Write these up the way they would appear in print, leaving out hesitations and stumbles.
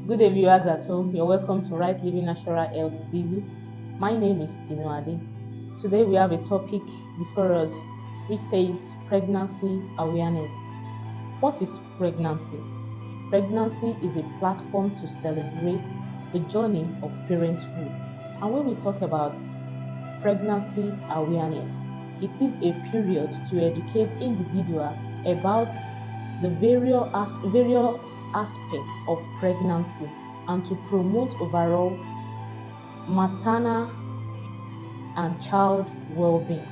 Good day, viewers at home. You're welcome to Right Living Natural Health TV. My name is Tinuade. Today we have a topic before us which says pregnancy awareness. What is pregnancy? Pregnancy is a platform to celebrate the journey of parenthood. And when we talk about pregnancy awareness, it is a period to educate individuals about the various aspects of pregnancy and to promote overall maternal and child well-being.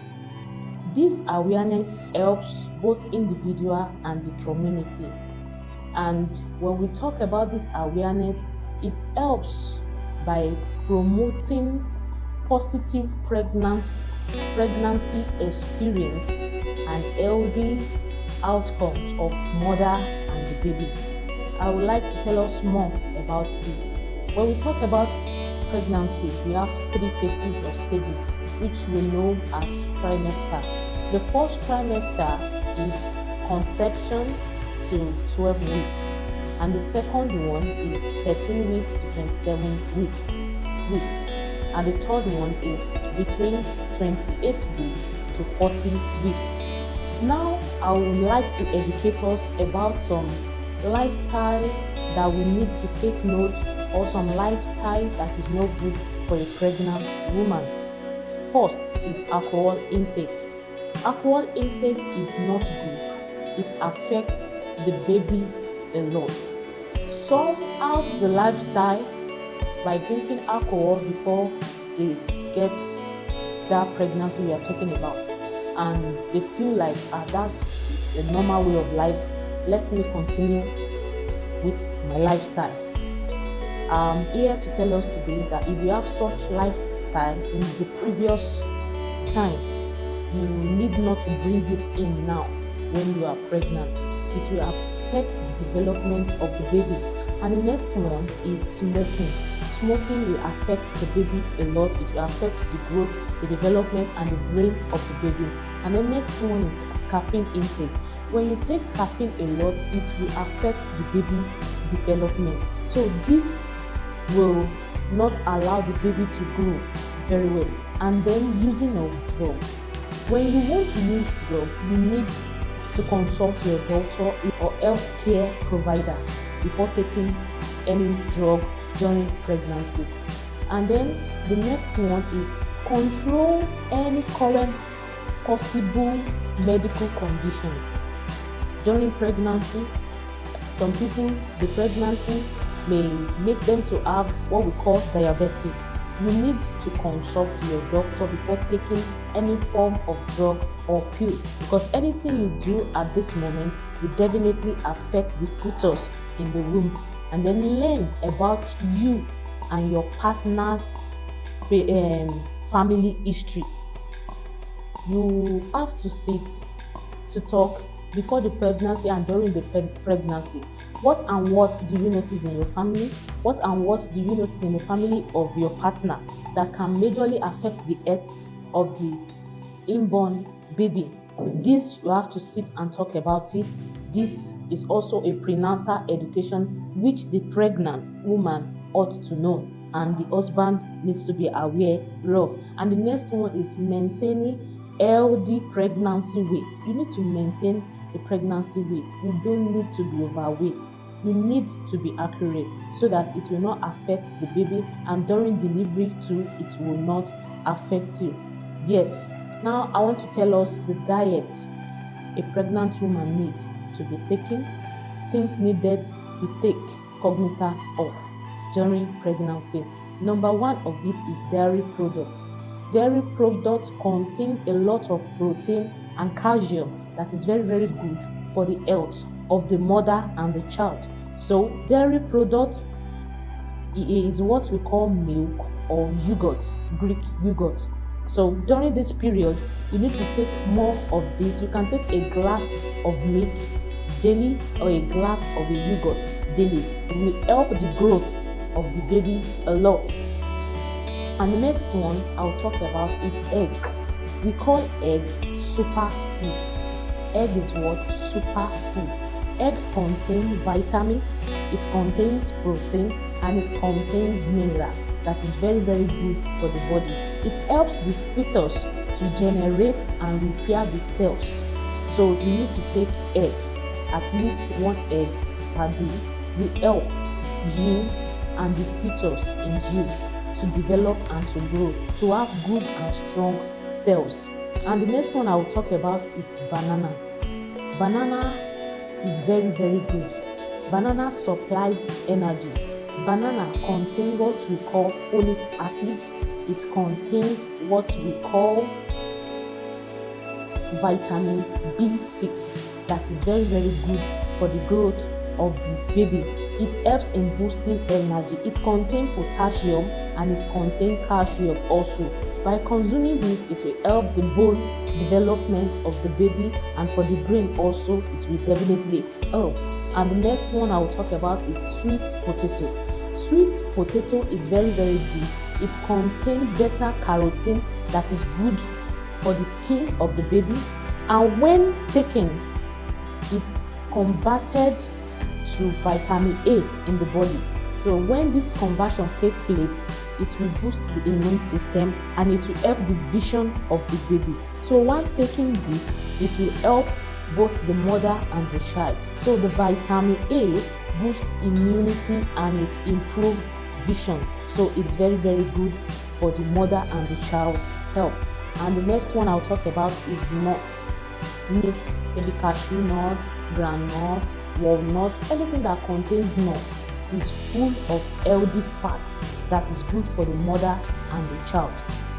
This awareness helps both individual and the community. And when we talk about this awareness, it helps by promoting positive pregnancy experience and healthy outcomes of mother and the baby. I would like to tell us more about this. When we talk about pregnancy, we have 3 phases or stages which we know as trimester. The first trimester is conception to 12 weeks, and the second one is 13 weeks to 27 weeks, and the third one is between 28 weeks to 40 weeks. Now, I would like to educate us about some lifestyle that we need to take note, or some lifestyle that is not good for a pregnant woman. First is alcohol intake. Alcohol intake is not good. It affects the baby a lot. Some have the lifestyle by drinking alcohol before they get that pregnancy we are talking about, and they feel like that's the normal way of life. Let me continue with my lifestyle. I'm here to tell us today that if you have such lifestyle in the previous time, you need not to bring it in now when you are pregnant. It will affect the development of the baby. And the next one is smoking. Smoking will affect the baby a lot. It will affect the growth, the development, and the brain of the baby. And the next one is caffeine intake. When you take caffeine a lot, it will affect the baby's development. So this will not allow the baby to grow very well. And then using of drugs. When you want to use drugs, you need to consult your doctor or healthcare provider before taking any drug during pregnancies. And then the next one is control any current possible medical condition. During pregnancy, some people, the pregnancy may make them to have what we call diabetes. You need to consult your doctor before taking any form of drug or pill, because anything you do at this moment will definitely affect the fetus in the womb. And then learn about you and your partner's family history. You have to sit to talk before the pregnancy and during the pregnancy. What and what do you notice in your family? What and what do you notice in the family of your partner that can majorly affect the health of the inborn baby? This you have to sit and talk about it. This is also a prenatal education which the pregnant woman ought to know, and the husband needs to be aware of. And the next one is maintaining healthy pregnancy weight. You need to maintain the pregnancy weight. You don't need to be overweight. You need to be accurate so that it will not affect the baby, and during delivery too, it will not affect you. Yes, now I want to tell us the diet a pregnant woman needs to be taking, things needed to take cognizance of during pregnancy. Number 1 of it is dairy products. Dairy products contain a lot of protein and calcium that is very, very good for the health of the mother and the child. So dairy products is what we call milk or yogurt, Greek yogurt. So during this period, you need to take more of this. You can take a glass of milk daily or a glass of a yogurt daily. It will help the growth of the baby a lot. And the next one I'll talk about is egg. We call egg superfood. Egg is what? Superfood. egg contains vitamin, it contains protein, and it contains mineral that is very good for the body. It helps the fetus to generate and repair the cells. So you need to take egg, at least one egg per day, will help you and the fetus in you to develop and to grow, to have good and strong cells. And the next one I will talk about is banana. Banana is very good. Banana supplies energy. Banana contains what we call folic acid. It contains what we call vitamin B6 that is very good for the growth of the baby. It helps in boosting energy. It contains potassium and it contains calcium also. By consuming this, it will help the bone development of the baby, and for the brain also it will definitely help. And the next one I will talk about is sweet potato. Sweet potato is very good. It contains beta carotene that is good for the skin of the baby, and when taken, it's converted to vitamin A in the body. So when this conversion takes place, it will boost the immune system and it will help the vision of the baby. So while taking this, it will help both the mother and the child. So the vitamin A boosts immunity and it improves vision. So it's very good for the mother and the child's health. And the next one I'll talk about is nuts. Means maybe cashew nut, groundnut, walnut, anything that contains nut is full of healthy fat that is good for the mother and the child.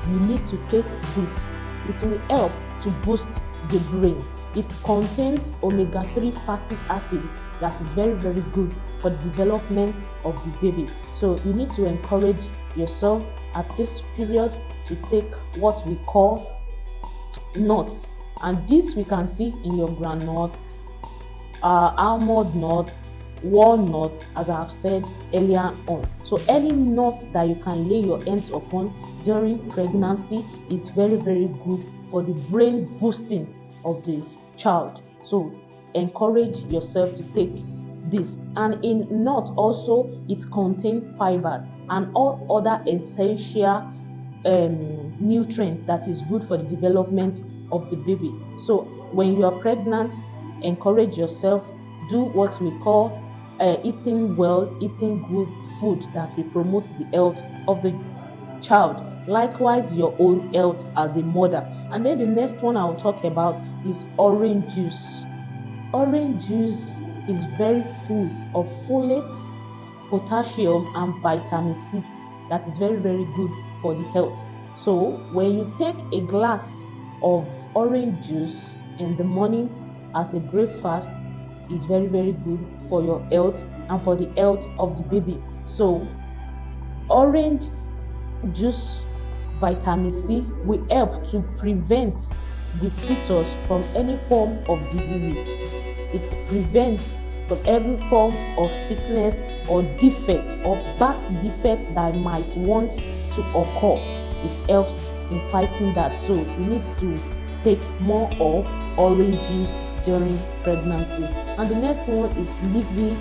You need to take this. It will help to boost the brain. It contains omega-3 fatty acid that is very good for the development of the baby. So you need to encourage yourself at this period to take what we call nuts, and this we can see in your groundnuts, almond nuts, walnuts, as I have said earlier on. So any nut that you can lay your hands upon during pregnancy is very good for the brain boosting of the child. So encourage yourself to take this. And in nut also, it contains fibers and all other essential nutrient that is good for the development of the baby. So when you are pregnant, encourage yourself, do what we call eating well, eating good food that will promote the health of the child, likewise your own health as a mother. And then the next one I'll talk about is orange juice. Orange juice is very full of folate, potassium and vitamin C that is very good for the health. So when you take a glass of orange juice in the morning as a breakfast, is very good for your health and for the health of the baby. So orange juice vitamin C will help to prevent the fetus from any form of disease. It prevents from every form of sickness or defect or birth defect that might want to occur. It helps in fighting that. So you need to take more of orange juice during pregnancy. And the next one is leafy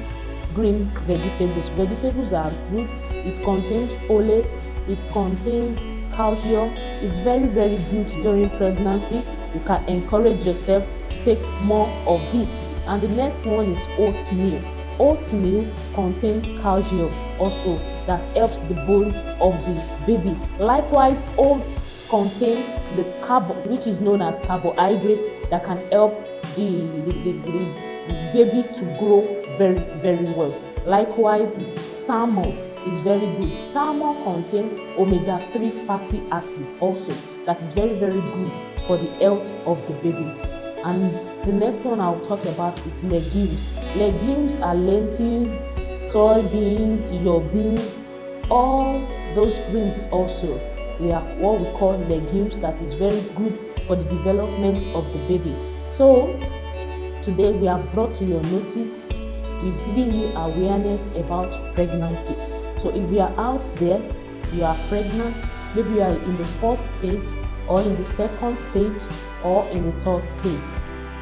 green vegetables. Vegetables are good. It contains folate, it contains calcium. It's very good during pregnancy. You can encourage yourself to take more of this. And the next one is oatmeal. Oatmeal contains calcium also that helps the bone of the baby. Likewise, oats contain the carb, which is known as carbohydrate, that can help the baby to grow very well. Likewise, salmon is very good. Salmon contains omega-3 fatty acid also that is very good for the health of the baby. And the next one I'll talk about is legumes. Legumes are lentils, soybeans, your beans, all those greens also. They are what we call legumes that is very good for the development of the baby. So today we have brought to your notice, we've given you awareness about pregnancy. So if you are out there, you are pregnant, maybe you are in the first stage or in the second stage or in the third stage,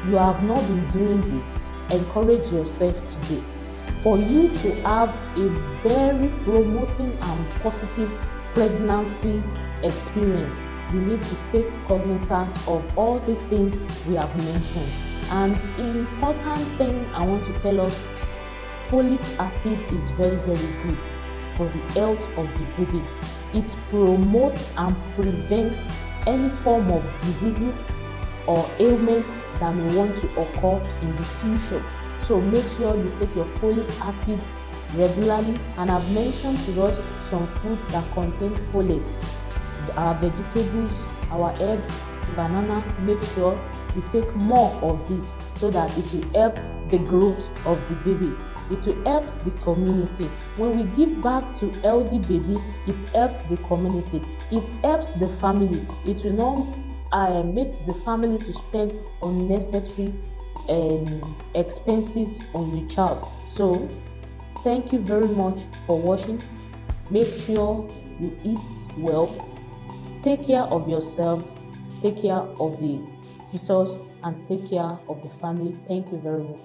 you have not been doing this, encourage yourself today. For you to have a very promoting and positive pregnancy experience, you need to take cognizance of all these things we have mentioned. And important thing I want to tell us, folic acid is very, very good for the health of the baby. It promotes and prevents any form of diseases or ailments that may want to occur in the future. So make sure you take your folic acid regularly. And I've mentioned to us some foods that contain folate, our vegetables, our eggs, banana. Make sure you take more of this so that it will help the growth of the baby. It will help the community. When we give back to healthy baby, it helps the community. It helps the family. It will not make the family to spend unnecessary expenses on the child. So thank you very much for watching. Make sure you eat well, take care of yourself, take care of the fetus, and take care of the family. Thank you very much.